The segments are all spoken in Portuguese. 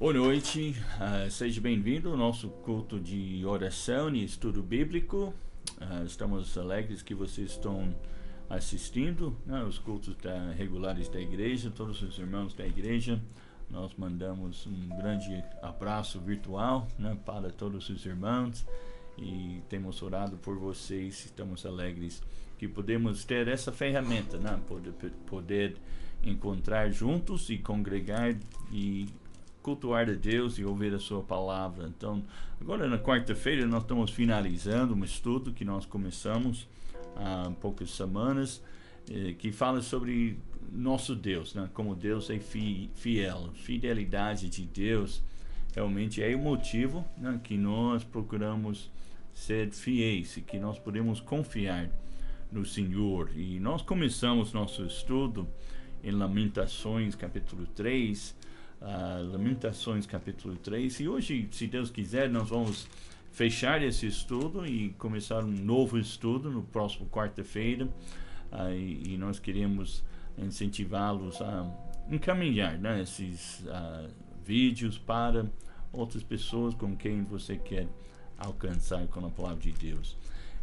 Boa noite, seja bem-vindo ao nosso culto de oração e estudo bíblico. Estamos alegres que vocês estão assistindo, né, os cultos regulares da igreja, todos os irmãos da igreja. Nós mandamos um grande abraço virtual, né, para todos os irmãos e temos orado por vocês. Estamos alegres que podemos ter essa ferramenta, né, poder encontrar juntos e congregar e cultuar a Deus e ouvir a sua palavra. Então, agora na quarta-feira nós estamos finalizando um estudo que nós começamos há poucas semanas, que fala sobre nosso Deus, né? Como Deus é fiel. Fidelidade de Deus realmente é o motivo, né, que nós procuramos ser fiéis e que nós podemos confiar no Senhor. E nós começamos nosso estudo em Lamentações capítulo 3, Lamentações capítulo 3, e hoje, se Deus quiser, nós vamos fechar esse estudo e começar um novo estudo no próximo quarta-feira, e nós queremos incentivá-los a encaminhar, né, esses vídeos para outras pessoas com quem você quer alcançar com a palavra de Deus.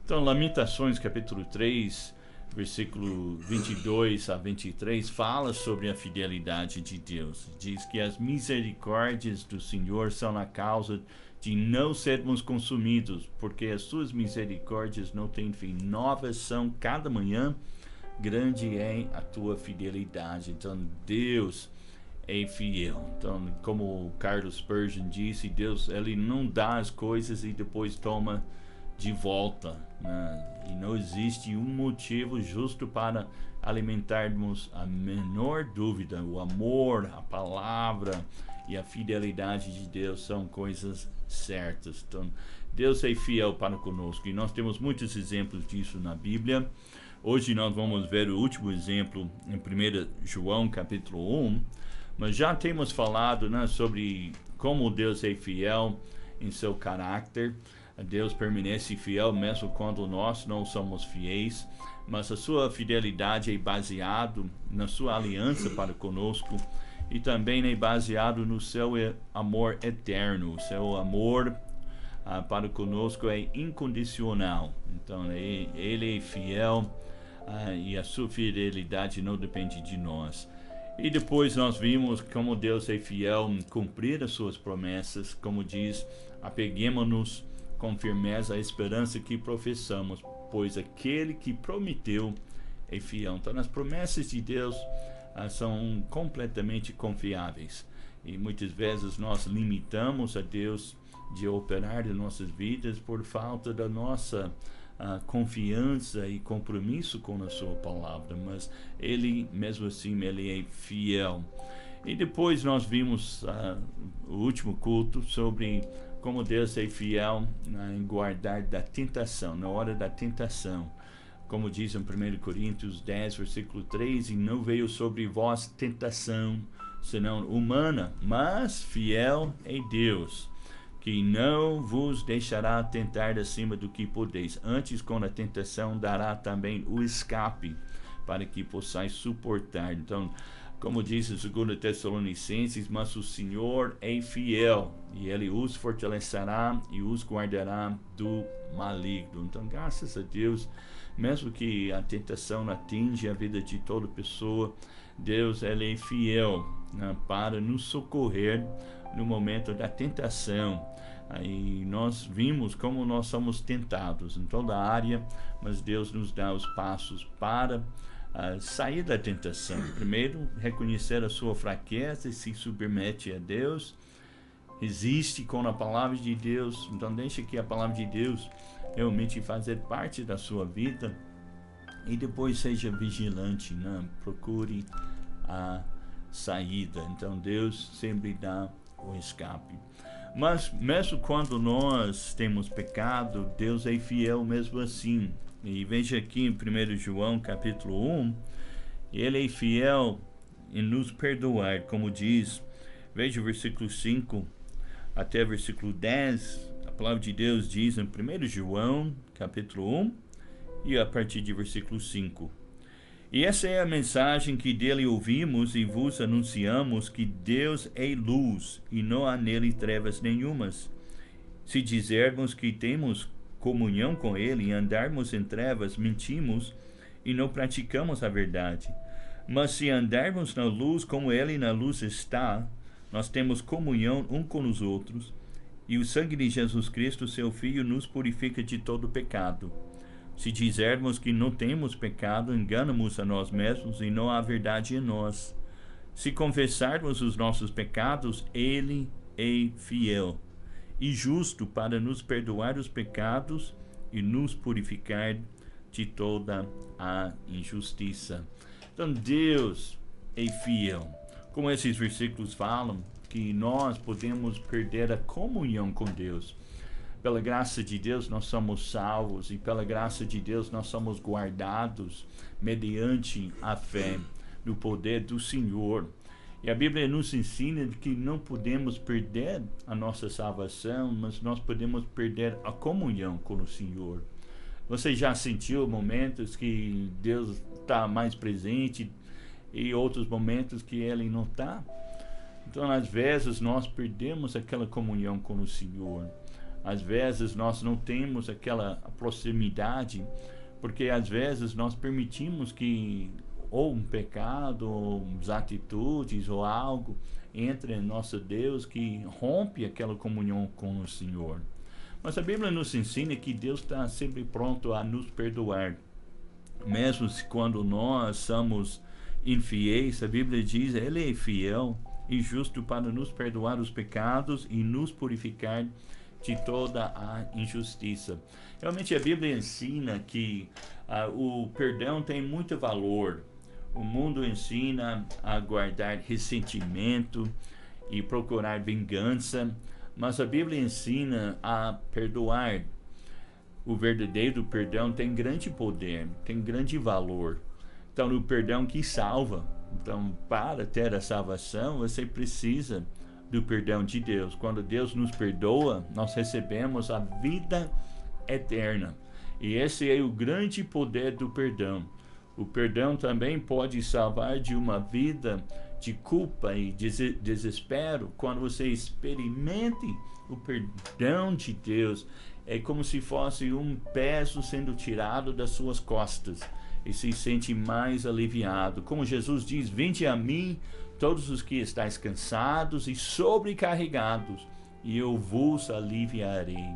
Então, Lamentações capítulo 3, versículo 22 a 23, fala sobre a fidelidade de Deus. Diz que as misericórdias do Senhor são a causa de não sermos consumidos, porque as suas misericórdias não têm fim. Novas são cada manhã, grande é a tua fidelidade. Então, Deus é fiel. Então, como o Carlos Spurgeon disse, Deus, ele não dá as coisas e depois toma de volta, né? E não existe um motivo justo para alimentarmos a menor dúvida. O amor, a palavra e a fidelidade de Deus são coisas certas. Então, Deus é fiel para conosco e nós temos muitos exemplos disso na Bíblia. Hoje nós vamos ver o último exemplo em 1 João capítulo 1, mas já temos falado, né, sobre como Deus é fiel em seu caráter. Deus permanece fiel mesmo quando nós não somos fiéis, mas a sua fidelidade é baseado na sua aliança para conosco e também é baseado no seu amor eterno. O seu amor para conosco é incondicional. Então ele é fiel, e a sua fidelidade não depende de nós. E depois nós vimos como Deus é fiel em cumprir as suas promessas, como diz, apeguemo-nos com firmeza a esperança que professamos, pois aquele que prometeu é fiel. Então as promessas de Deus são completamente confiáveis, e muitas vezes nós limitamos a Deus de operar em nossas vidas por falta da nossa confiança e compromisso com a sua palavra, mas ele, mesmo assim, ele é fiel. E depois nós vimos o último culto sobre como Deus é fiel em guardar da tentação, na hora da tentação. Como diz em 1 Coríntios 10, versículo 3, e não veio sobre vós tentação, senão humana, mas fiel é Deus, que não vos deixará tentar acima do que podeis. Antes, com a tentação, dará também o escape, para que possais suportar. Então, como diz em 2 Tessalonicenses, mas o Senhor é fiel, e Ele os fortalecerá e os guardará do maligno. Então, graças a Deus, mesmo que a tentação atinja a vida de toda pessoa, Deus, Ele é fiel, né, para nos socorrer no momento da tentação. Aí nós vimos como nós somos tentados em toda a área, mas Deus nos dá os passos para sair da tentação. Primeiro, reconhecer a sua fraqueza e se submete a Deus. Resiste com a palavra de Deus. Então deixe que a palavra de Deus realmente fazer parte da sua vida. E depois seja vigilante, né? Procure a saída. Então Deus sempre dá o escape. Mas mesmo quando nós temos pecado, Deus é fiel mesmo assim. E veja aqui em 1 João capítulo 1, ele é fiel em nos perdoar, como diz, veja o versículo 5 até o versículo 10, a palavra de Deus diz em 1 João capítulo 1, e a partir de versículo 5. E essa é a mensagem que dele ouvimos e vos anunciamos, que Deus é luz e não há nele trevas nenhumas. Se dizermos que temos comunhão com ele e andarmos em trevas, mentimos e não praticamos a verdade. Mas se andarmos na luz como ele na luz está, nós temos comunhão um com os outros, e o sangue de Jesus Cristo, seu Filho, nos purifica de todo pecado. Se dizermos que não temos pecado, enganamos a nós mesmos e não há verdade em nós. Se confessarmos os nossos pecados, ele é fiel e justo para nos perdoar os pecados e nos purificar de toda a injustiça. Então Deus é fiel. Como esses versículos falam, que nós podemos perder a comunhão com Deus. Pela graça de Deus nós somos salvos, e pela graça de Deus nós somos guardados mediante a fé no poder do Senhor. E a Bíblia nos ensina que não podemos perder a nossa salvação, mas nós podemos perder a comunhão com o Senhor. Você já sentiu momentos que Deus está mais presente e outros momentos que Ele não está? Então, às vezes, nós perdemos aquela comunhão com o Senhor. Às vezes, nós não temos aquela proximidade, porque às vezes nós permitimos que ou um pecado, ou atitudes, ou algo entre em nosso Deus que rompe aquela comunhão com o Senhor. Mas a Bíblia nos ensina que Deus está sempre pronto a nos perdoar. Mesmo quando nós somos infiéis, a Bíblia diz, Ele é fiel e justo para nos perdoar os pecados e nos purificar de toda a injustiça. Realmente a Bíblia ensina que o perdão tem muito valor. O mundo ensina a guardar ressentimento e procurar vingança, mas a Bíblia ensina a perdoar. O verdadeiro perdão tem grande poder, tem grande valor. Então, o perdão que salva. Então, para ter a salvação, você precisa do perdão de Deus. Quando Deus nos perdoa, nós recebemos a vida eterna. E esse é o grande poder do perdão. O perdão também pode salvar de uma vida de culpa e desespero. Quando você experimente o perdão de Deus, é como se fosse um peso sendo tirado das suas costas e se sente mais aliviado. Como Jesus diz, vinde a mim todos os que estáis cansados e sobrecarregados, e eu vos aliviarei.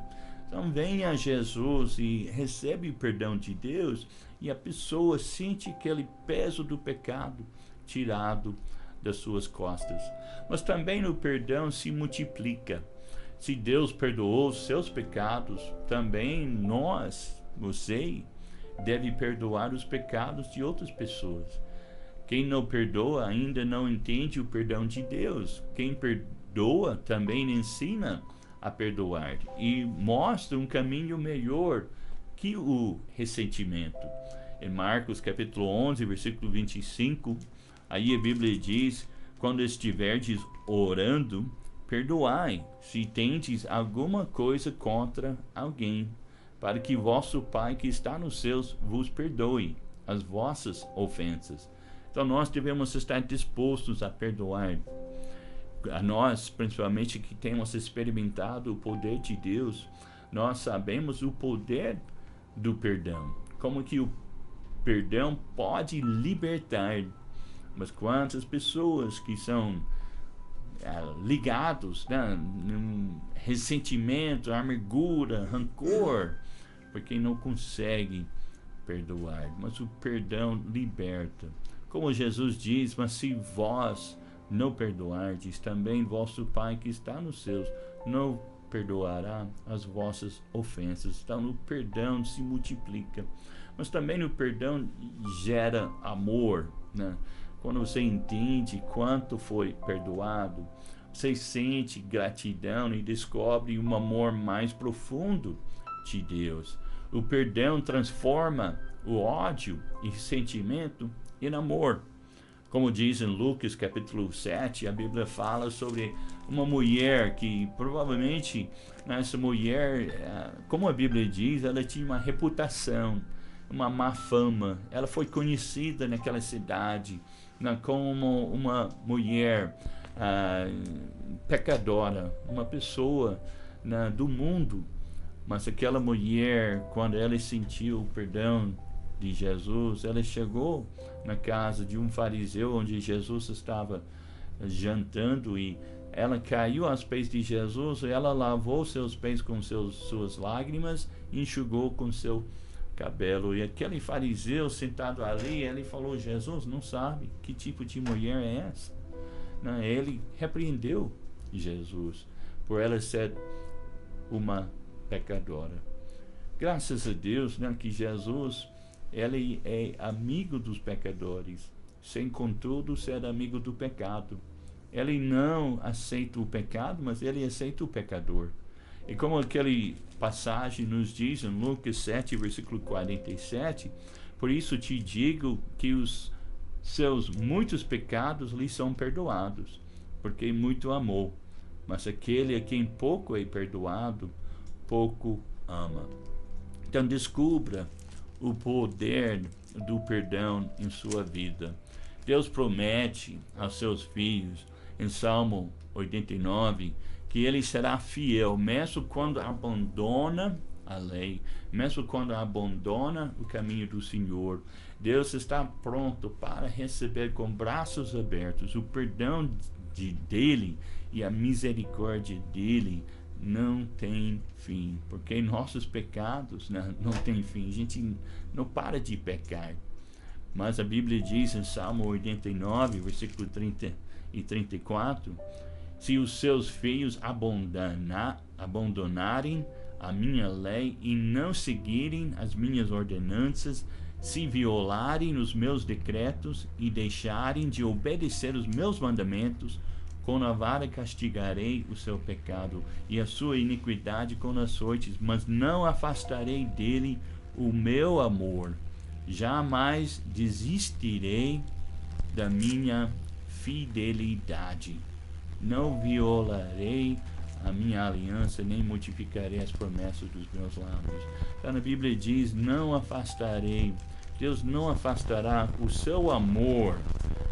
Então venha a Jesus e recebe o perdão de Deus, e a pessoa sente aquele peso do pecado tirado das suas costas. Mas também no perdão se multiplica. Se Deus perdoou os seus pecados, também nós, você, deve perdoar os pecados de outras pessoas. Quem não perdoa ainda não entende o perdão de Deus. Quem perdoa também ensina a perdoar e mostra um caminho melhor que o ressentimento. Em Marcos capítulo 11, versículo 25, aí a Bíblia diz, quando estiverdes orando, perdoai, se tendes alguma coisa contra alguém, para que vosso Pai que está nos céus vos perdoe as vossas ofensas. Então nós devemos estar dispostos a perdoar. A nós, principalmente que temos experimentado o poder de Deus, nós sabemos o poder do perdão. Como que o perdão pode libertar. Mas quantas pessoas que são ligados, né, num ressentimento, amargura, rancor, porque não consegue perdoar. Mas o perdão liberta. Como Jesus diz, mas se vós não perdoardes, também vosso Pai que está nos céus não perdoará as vossas ofensas. Então no perdão se multiplica. Mas também no perdão gera amor, né? Quando você entende quanto foi perdoado, você sente gratidão e descobre um amor mais profundo de Deus. O perdão transforma o ódio e sentimento em amor. Como diz em Lucas capítulo 7, a Bíblia fala sobre uma mulher que provavelmente, essa mulher, como a Bíblia diz, ela tinha uma reputação uma má fama. Ela foi conhecida naquela cidade, né, como uma mulher pecadora, uma pessoa, né, do mundo. Mas aquela mulher, quando ela sentiu o perdão de Jesus, ela chegou na casa de um fariseu onde Jesus estava jantando, e ela caiu aos pés de Jesus, e ela lavou seus pés com suas lágrimas e enxugou com seu cabelo. E aquele fariseu sentado ali, ele falou: Jesus não sabe que tipo de mulher é essa. Não, ele repreendeu Jesus por ela ser uma pecadora. Graças a Deus, né, que Jesus, ele é amigo dos pecadores, sem contudo ser amigo do pecado. Ele não aceita o pecado, mas ele aceita o pecador. E como aquele passagem nos diz em Lucas 7, versículo 47, por isso te digo que os seus muitos pecados lhe são perdoados, porque muito amou. Mas aquele a quem pouco é perdoado, pouco ama. Então descubra o poder do perdão em sua vida. Deus promete aos seus filhos, em Salmo 89, que ele será fiel, mesmo quando abandona a lei, mesmo quando abandona o caminho do Senhor. Deus está pronto para receber com braços abertos o perdão dele, e a misericórdia dele não tem fim, porque nossos pecados não tem fim. A gente não para de pecar. Mas a Bíblia diz em Salmo 89, versículo 30 e 34, se os seus filhos abandonarem a minha lei e não seguirem as minhas ordenanças, se violarem os meus decretos e deixarem de obedecer os meus mandamentos, com a vara castigarei o seu pecado e a sua iniquidade com açoites, mas não afastarei dele o meu amor. Jamais desistirei da minha fidelidade. Não violarei a minha aliança, nem modificarei as promessas dos meus lábios. Então a Bíblia diz: não afastarei. Deus não afastará o seu amor,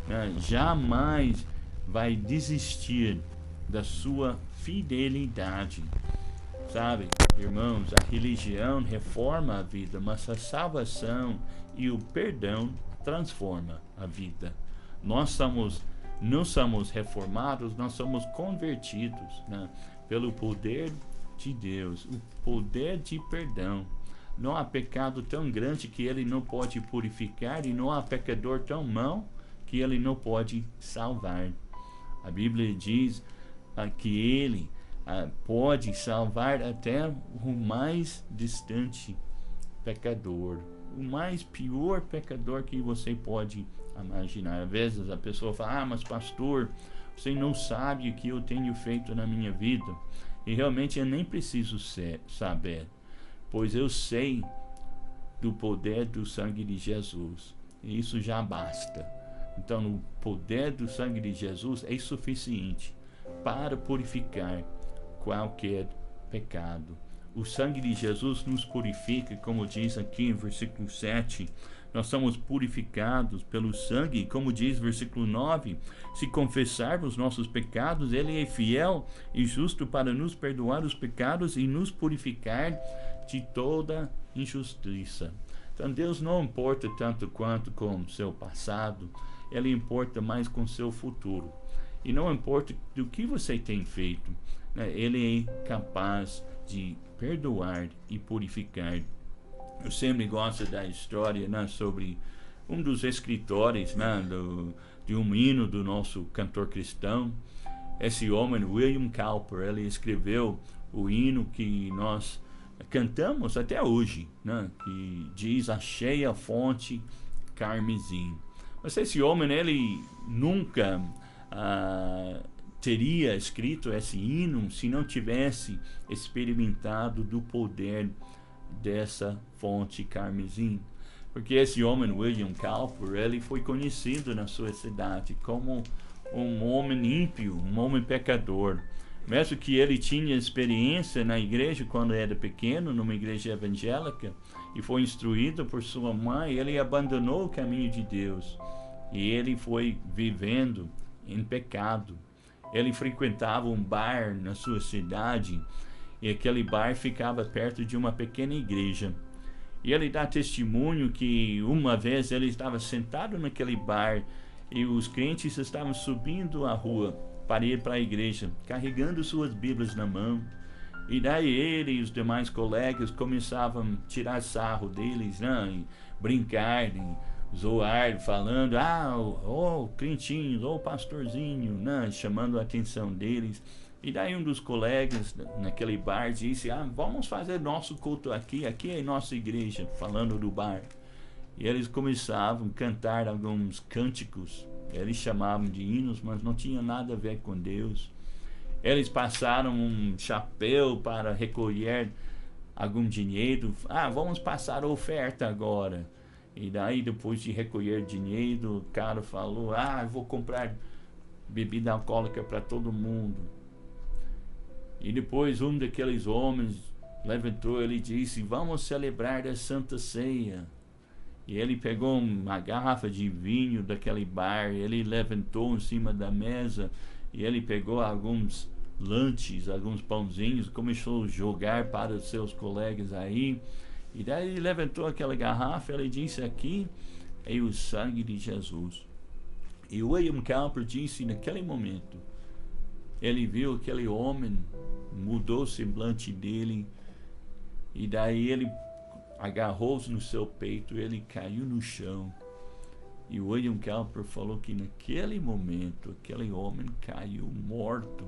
né? Jamais vai desistir da sua fidelidade. Sabe, irmãos, a religião reforma a vida, mas a salvação e o perdão transforma a vida. Nós não somos reformados, nós somos convertidos, né, pelo poder de Deus, o poder de perdão. Não há pecado tão grande que ele não pode purificar, e não há pecador tão mau que ele não pode salvar. A Bíblia diz que ele pode salvar até o mais distante pecador, o mais pior pecador que você pode imaginar. Às vezes a pessoa fala: mas pastor, você não sabe o que eu tenho feito na minha vida. E realmente eu nem preciso saber, pois eu sei do poder do sangue de Jesus, e isso já basta. Então o poder do sangue de Jesus é suficiente para purificar qualquer pecado. O sangue de Jesus nos purifica, como diz aqui em versículo 7, nós somos purificados pelo sangue, como diz versículo 9, se confessarmos nossos pecados, ele é fiel e justo para nos perdoar os pecados e nos purificar de toda injustiça. Então Deus não importa tanto quanto com o seu passado, ele importa mais com o seu futuro. E não importa do que você tem feito, né, ele é capaz de perdoar e purificar. Eu sempre gosto da história, né, sobre um dos escritores, né, de um hino do nosso cantor cristão. Esse homem, William Cowper, ele escreveu o hino que nós cantamos até hoje, né, que diz: achei a fonte carmesim. Mas esse homem, ele nunca teria escrito esse hino se não tivesse experimentado do poder dessa fonte carmesim. Porque esse homem, William Cowper, ele foi conhecido na sua cidade como um homem ímpio, um homem pecador. mesmo que ele tinha experiência na igreja quando era pequeno, numa igreja evangélica, e foi instruído por sua mãe, ele abandonou o caminho de Deus e ele foi vivendo em pecado. Ele frequentava um bar na sua cidade e aquele bar ficava perto de uma pequena igreja. E ele dá testemunho que uma vez ele estava sentado naquele bar e os crentes estavam subindo a rua para ir para a igreja, carregando suas Bíblias na mão. E daí ele e os demais colegas começavam a tirar sarro deles, né? E brincar, e zoar, falando, crentinhos, pastorzinho, né? Chamando a atenção deles. E daí um dos colegas naquele bar disse, vamos fazer nosso culto aqui é nossa igreja, falando do bar. E eles começavam a cantar alguns cânticos, eles chamavam de hinos, mas não tinha nada a ver com Deus. Eles passaram um chapéu para recolher algum dinheiro. Vamos passar a oferta agora. E daí, depois de recolher dinheiro, o cara falou, eu vou comprar bebida alcoólica para todo mundo. E depois um daqueles homens levantou, ele disse, vamos celebrar a Santa Ceia. E ele pegou uma garrafa de vinho daquele bar, ele levantou em cima da mesa, e ele pegou alguns lanches, alguns pãozinhos, começou a jogar para os seus colegas aí. E daí ele levantou aquela garrafa, ele disse, aqui é o sangue de Jesus. E William Cowper disse, naquele momento, ele viu aquele homem, mudou o semblante dele, e daí ele agarrou-se no seu peito, ele caiu no chão. E William Cowper falou que naquele momento, aquele homem caiu morto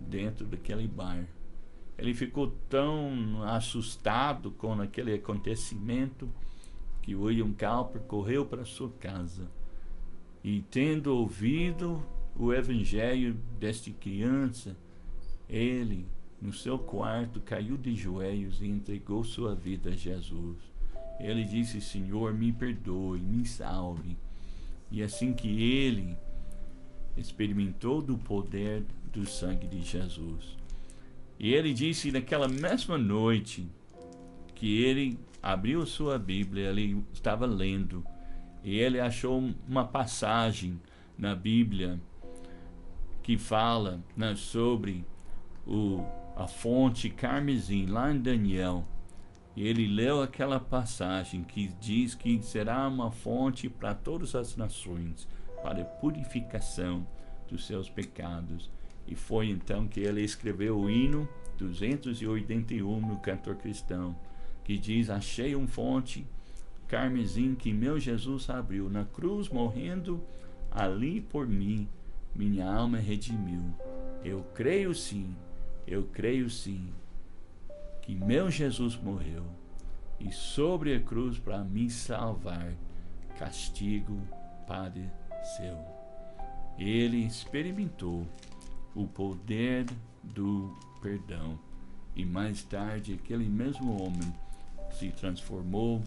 dentro daquele bar. Ele ficou tão assustado com aquele acontecimento que William Cowper correu para sua casa. E tendo ouvido o evangelho desta criança, ele, no seu quarto, caiu de joelhos e entregou sua vida a Jesus. Ele disse, Senhor, me perdoe, me salve. E assim que ele experimentou do poder do sangue de Jesus. E ele disse naquela mesma noite que ele abriu sua Bíblia, ele estava lendo, e ele achou uma passagem na Bíblia que fala, né, sobre a fonte carmesim, lá em Daniel. E ele leu aquela passagem que diz que será uma fonte para todas as nações, para a purificação dos seus pecados. E foi então que ele escreveu o hino 281 no Cantor Cristão, que diz, achei uma fonte carmesim que meu Jesus abriu, na cruz morrendo ali por mim, minha alma redimiu. Eu creio sim, que meu Jesus morreu e sobre a cruz para me salvar, castigo padeceu. Ele experimentou o poder do perdão e mais tarde aquele mesmo homem se transformou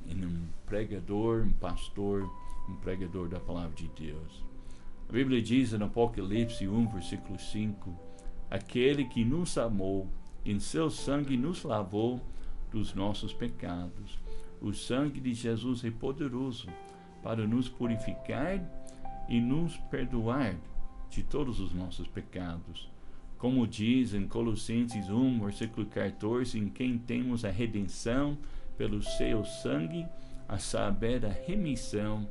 em um pregador, um pastor, um pregador da palavra de Deus. A Bíblia diz no Apocalipse 1, versículo 5, aquele que nos amou, em seu sangue nos lavou dos nossos pecados. O sangue de Jesus é poderoso para nos purificar e nos perdoar de todos os nossos pecados. Como diz em Colossenses 1, versículo 14, em quem temos a redenção pelo seu sangue, a saber, a remissão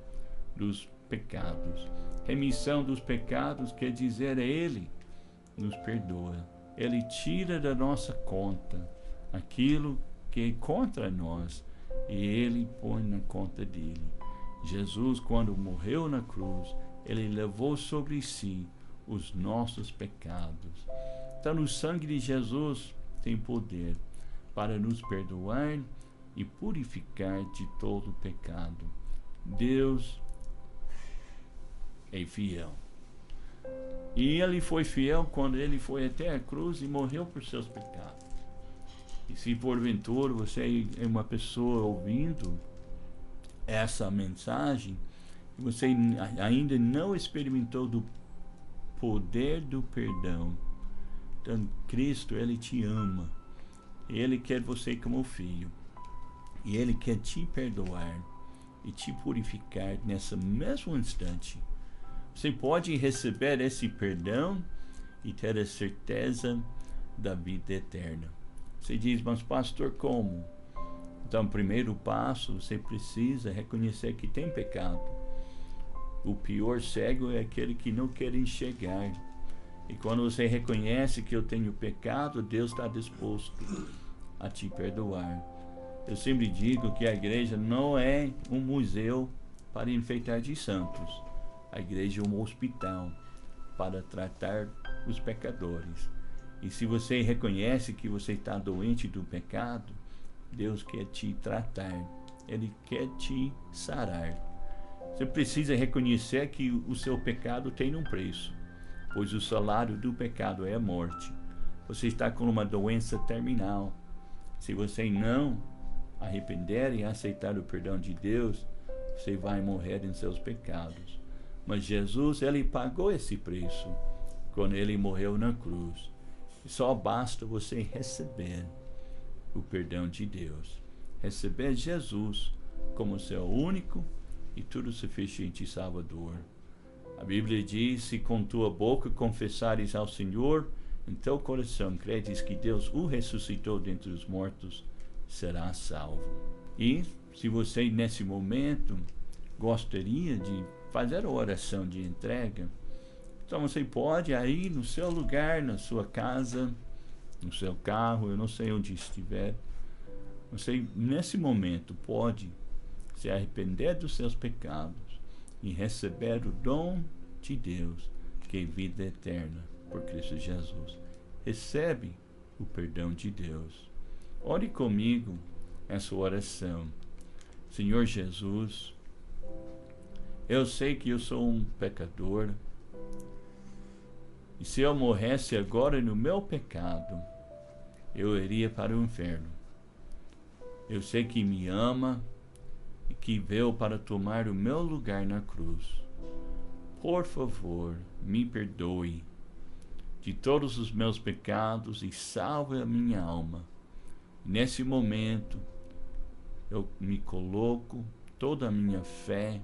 dos pecados. Remissão dos pecados quer dizer Ele nos perdoa. Ele tira da nossa conta aquilo que é contra nós e Ele põe na conta dele. Jesus, quando morreu na cruz, Ele levou sobre si os nossos pecados. Então, o sangue de Jesus tem poder para nos perdoar e purificar de todo pecado. Deus é fiel. E Ele foi fiel quando Ele foi até a cruz e morreu por seus pecados. E se porventura você é uma pessoa ouvindo essa mensagem, e você ainda não experimentou do poder do perdão, Então, Cristo, Ele te ama. Ele quer você como filho. E Ele quer te perdoar e te purificar nesse mesmo instante. Você pode receber esse perdão e ter a certeza da vida eterna. Você diz, mas pastor, como? Então, o primeiro passo, você precisa reconhecer que tem pecado. O pior cego é aquele que não quer enxergar. E quando você reconhece que eu tenho pecado, Deus está disposto a te perdoar. Eu sempre digo que a igreja não é um museu para enfeitar de santos. A igreja é um hospital para tratar os pecadores. E se você reconhece que você está doente do pecado, Deus quer te tratar. Ele quer te sarar. Você precisa reconhecer que o seu pecado tem um preço, pois o salário do pecado é a morte. Você está com uma doença terminal. Se você não arrepender e aceitar o perdão de Deus, você vai morrer em seus pecados. Mas Jesus, Ele pagou esse preço quando Ele morreu na cruz. E só basta você receber o perdão de Deus. Receber Jesus como seu único e tudo suficiente Salvador. A Bíblia diz, se com tua boca confessares ao Senhor, em teu coração credes que Deus o ressuscitou dentre os mortos, será salvo. E se você nesse momento gostaria de fazer a oração de entrega, então você pode aí no seu lugar, na sua casa, no seu carro, eu não sei onde estiver, você nesse momento pode se arrepender dos seus pecados e receber o dom de Deus, que é vida eterna por Cristo Jesus. Recebe o perdão de Deus. Ore comigo essa oração. Senhor Jesus, eu sei que eu sou um pecador, e se eu morresse agora no meu pecado, eu iria para o inferno. Eu sei que me ama e que veio para tomar o meu lugar na cruz. Por favor, me perdoe de todos os meus pecados e salve a minha alma. Nesse momento, eu me coloco toda a minha fé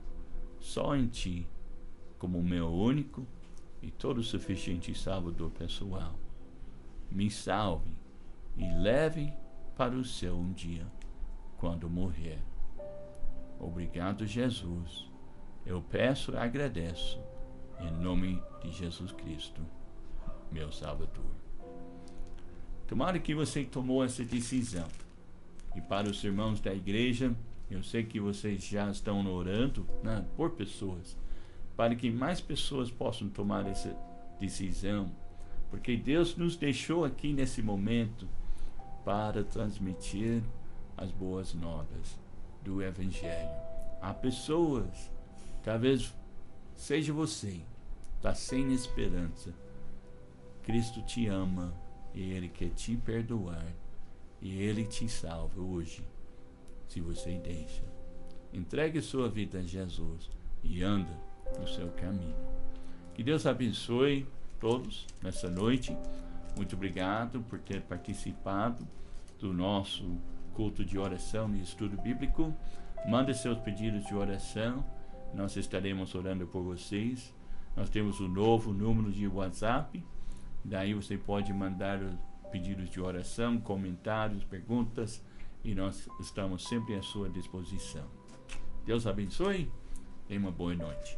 só em Ti, como meu único e todo suficiente Salvador pessoal. Me salve e leve para o céu um dia, quando morrer. Obrigado, Jesus. Eu peço e agradeço, em nome de Jesus Cristo, meu Salvador. Tomara que você tomou essa decisão. E para os irmãos da igreja, eu sei que vocês já estão orando, né, por pessoas, para que mais pessoas possam tomar essa decisão, porque Deus nos deixou aqui nesse momento para transmitir as boas novas do Evangelho. Há pessoas, talvez seja você, está sem esperança. Cristo te ama e Ele quer te perdoar e Ele te salva hoje, se você deixa. Entregue sua vida a Jesus e anda no seu caminho. Que Deus abençoe todos nessa noite. Muito obrigado por ter participado do nosso culto de oração e estudo bíblico. Mande seus pedidos de oração. Nós estaremos orando por vocês. Nós temos um novo número de WhatsApp. Daí você pode mandar os pedidos de oração, comentários, perguntas. E nós estamos sempre à sua disposição. Deus abençoe. Tenha uma boa noite.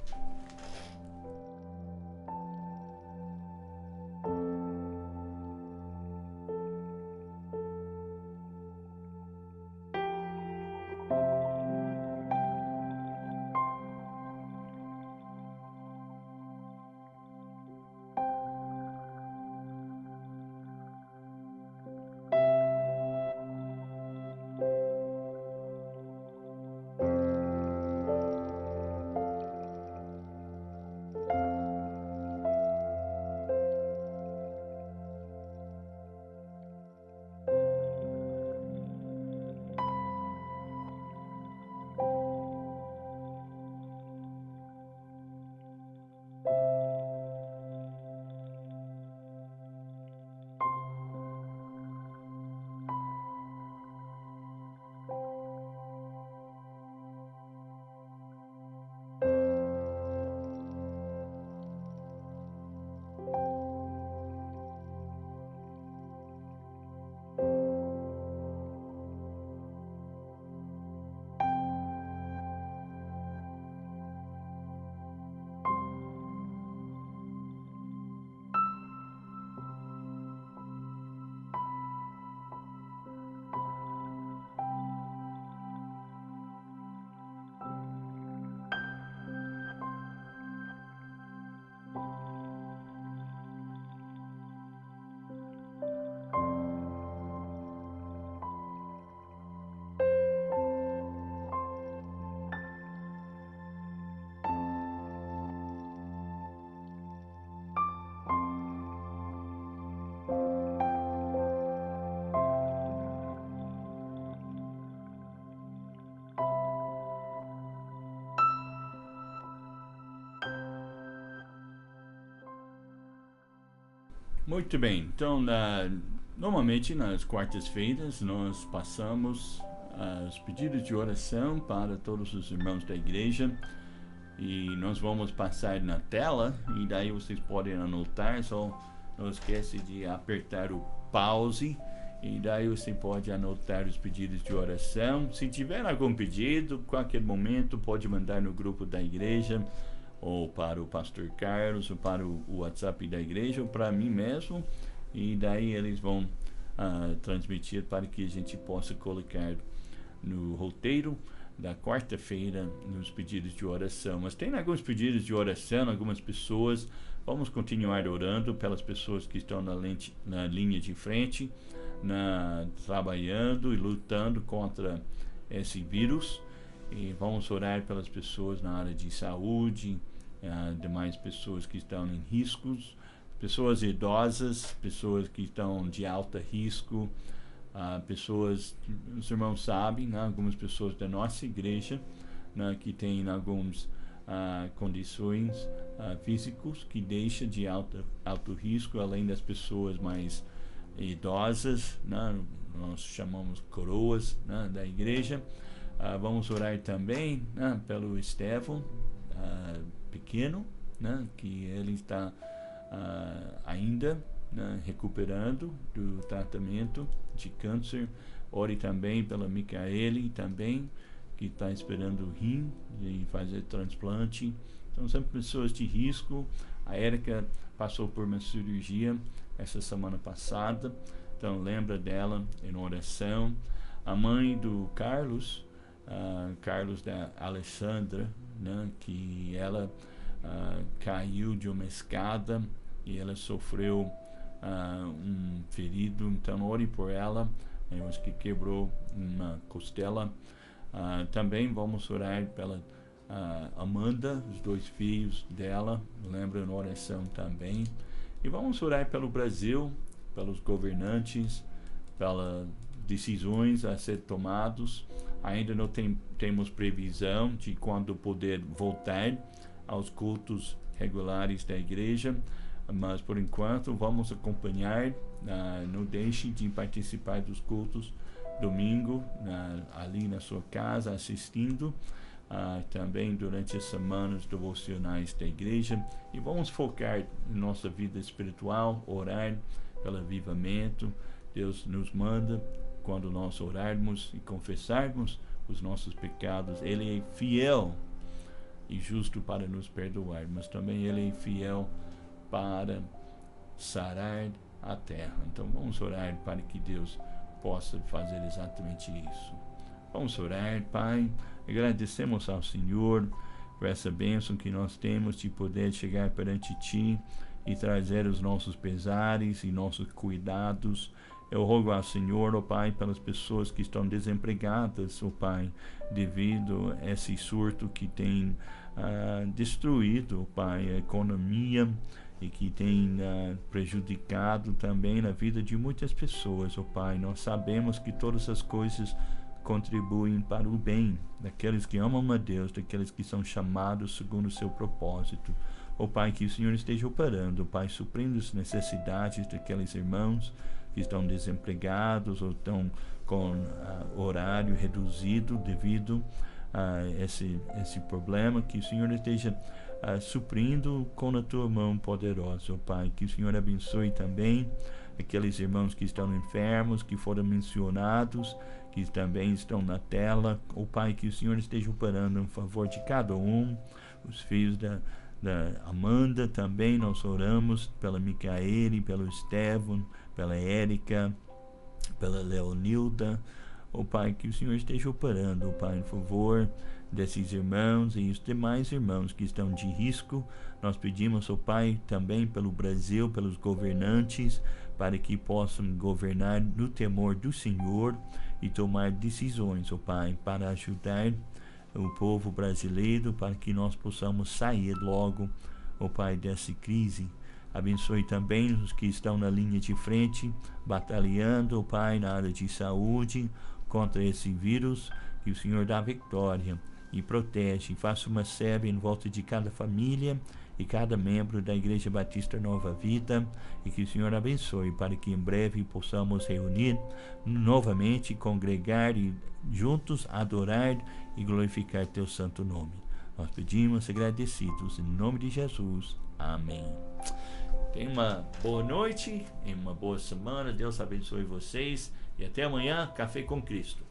Muito bem, então normalmente nas quartas-feiras nós passamos os pedidos de oração para todos os irmãos da igreja e nós vamos passar na tela e daí vocês podem anotar, só não esquece de apertar o pause e daí você pode anotar os pedidos de oração. Se tiver algum pedido, qualquer momento pode mandar no grupo da igreja ou para o pastor Carlos, ou para o WhatsApp da igreja, ou para mim mesmo, e daí eles vão transmitir para que a gente possa colocar no roteiro da quarta-feira nos pedidos de oração. Mas tem alguns pedidos de oração, algumas pessoas, vamos continuar orando pelas pessoas que estão na linha de frente, trabalhando e lutando contra esse vírus. E vamos orar pelas pessoas na área de saúde, demais pessoas que estão em riscos, pessoas idosas, pessoas que estão de alto risco, pessoas, os irmãos sabem, né, algumas pessoas da nossa igreja, né, que têm algumas condições físicas que deixam de alto risco, além das pessoas mais idosas, né, nós chamamos coroas, né, da igreja. Vamos orar também, né, pelo Estevão, pequeno, né, que ele está ainda, né, recuperando do tratamento de câncer. Ore também pela Micaele também, que está esperando o rim e fazer transplante. Então são pessoas de risco. A Érica passou por uma cirurgia essa semana passada, então lembra dela em oração. A mãe do Carlos, Carlos da Alessandra, né, que ela caiu de uma escada e ela sofreu um ferido, então ore por ela, eu acho que quebrou uma costela. Também vamos orar pela Amanda, os 2 filhos dela, lembra na oração também. E vamos orar pelo Brasil, pelos governantes, pelas decisões a ser tomadas. Ainda não temos previsão de quando poder voltar aos cultos regulares da igreja, mas por enquanto vamos acompanhar. Não deixe de participar dos cultos domingo, ali na sua casa assistindo, também durante as semanas devocionais da igreja, e vamos focar em nossa vida espiritual, orar pelo avivamento. Deus nos manda, quando nós orarmos e confessarmos os nossos pecados, Ele é fiel e justo para nos perdoar, mas também Ele é fiel para sarar a terra. Então vamos orar para que Deus possa fazer exatamente isso. Vamos orar. Pai, agradecemos ao Senhor por essa bênção que nós temos de poder chegar perante Ti e trazer os nossos pesares e nossos cuidados. Eu rogo ao Senhor, ó Pai, pelas pessoas que estão desempregadas, ó Pai, devido a esse surto que tem destruído, ó Pai, a economia e que tem prejudicado também na vida de muitas pessoas, ó Pai. Nós sabemos que todas as coisas contribuem para o bem daqueles que amam a Deus, daqueles que são chamados segundo o seu propósito. Ó Pai, que o Senhor esteja operando, ó Pai, suprindo as necessidades daqueles irmãos que estão desempregados ou estão com horário reduzido devido a esse problema. Que o Senhor esteja suprindo com a tua mão poderosa, ó Pai. Que o Senhor abençoe também aqueles irmãos que estão enfermos, que foram mencionados, que também estão na tela, ó Pai. Que o Senhor esteja operando em favor de cada um. Os filhos da Amanda também, nós oramos pela Micaele, pelo Estevão, pela Érica, pela Leonilda, ó Pai. Que o Senhor esteja operando, ó Pai, em favor desses irmãos e os demais irmãos que estão de risco. Nós pedimos, ó Pai, também pelo Brasil, pelos governantes, para que possam governar no temor do Senhor e tomar decisões, ó Pai, para ajudar o povo brasileiro, para que nós possamos sair logo, ó Pai, dessa crise. Abençoe também os que estão na linha de frente, batalhando, ó Pai, na área de saúde contra esse vírus. Que o Senhor dá vitória e protege, faça uma serva em volta de cada família e cada membro da Igreja Batista Nova Vida, e que o Senhor abençoe para que em breve possamos reunir novamente, congregar e juntos adorar e glorificar teu santo nome. Nós pedimos agradecidos em nome de Jesus. Amém. Tenha uma boa noite e uma boa semana. Deus abençoe vocês e até amanhã, Café com Cristo.